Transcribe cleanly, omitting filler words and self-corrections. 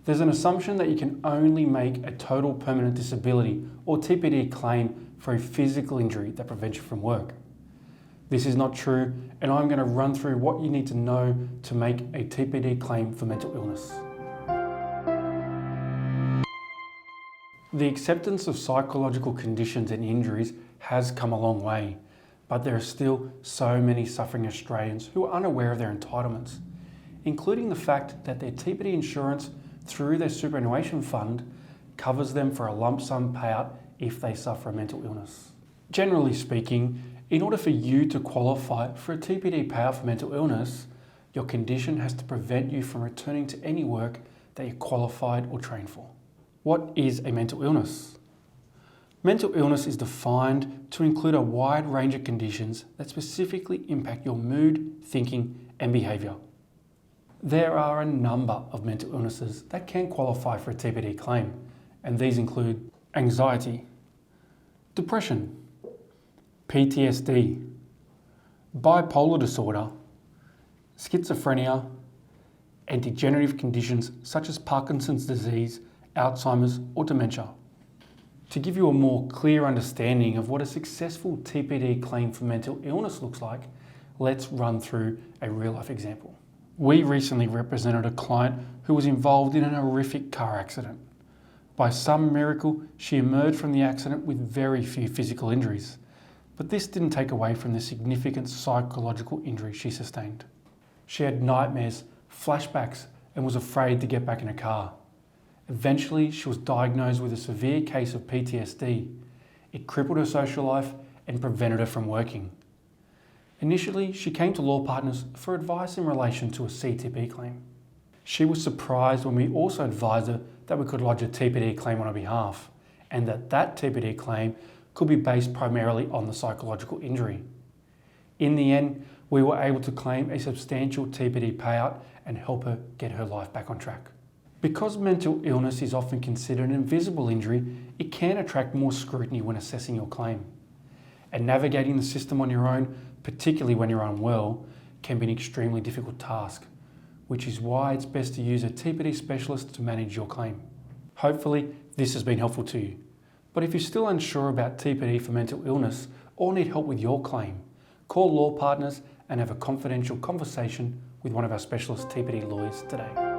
There's an assumption that you can only make a total permanent disability or TPD claim for a physical injury that prevents you from work. This is not true, and I'm going to run through what you need to know to make a TPD claim for mental illness. The acceptance of psychological conditions and injuries has come a long way, but there are still so many suffering Australians who are unaware of their entitlements, including the fact that their TPD insurance through their superannuation fund covers them for a lump sum payout if they suffer a mental illness. Generally speaking, in order for you to qualify for a TPD payout for mental illness, your condition has to prevent you from returning to any work that you're qualified or trained for. What is a mental illness? Mental illness is defined to include a wide range of conditions that specifically impact your mood, thinking, and behaviour. There are a number of mental illnesses that can qualify for a TPD claim, and these include anxiety, depression, PTSD, bipolar disorder, schizophrenia, and degenerative conditions such as Parkinson's disease, Alzheimer's, or dementia. To give you a more clear understanding of what a successful TPD claim for mental illness looks like, let's run through a real-life example. We recently represented a client who was involved in an horrific car accident. By some miracle, she emerged from the accident with very few physical injuries, but this didn't take away from the significant psychological injury she sustained. She had nightmares, flashbacks, and was afraid to get back in a car. Eventually, she was diagnosed with a severe case of PTSD. It crippled her social life and prevented her from working. Initially, she came to Law Partners for advice in relation to a CTP claim. She was surprised when we also advised her that we could lodge a TPD claim on her behalf, and that TPD claim could be based primarily on the psychological injury. In the end, we were able to claim a substantial TPD payout and help her get her life back on track. Because mental illness is often considered an invisible injury, it can attract more scrutiny when assessing your claim. And navigating the system on your own, particularly when you're unwell, can be an extremely difficult task, which is why it's best to use a TPD specialist to manage your claim. Hopefully, this has been helpful to you. But if you're still unsure about TPD for mental illness or need help with your claim, call Law Partners and have a confidential conversation with one of our specialist TPD lawyers today.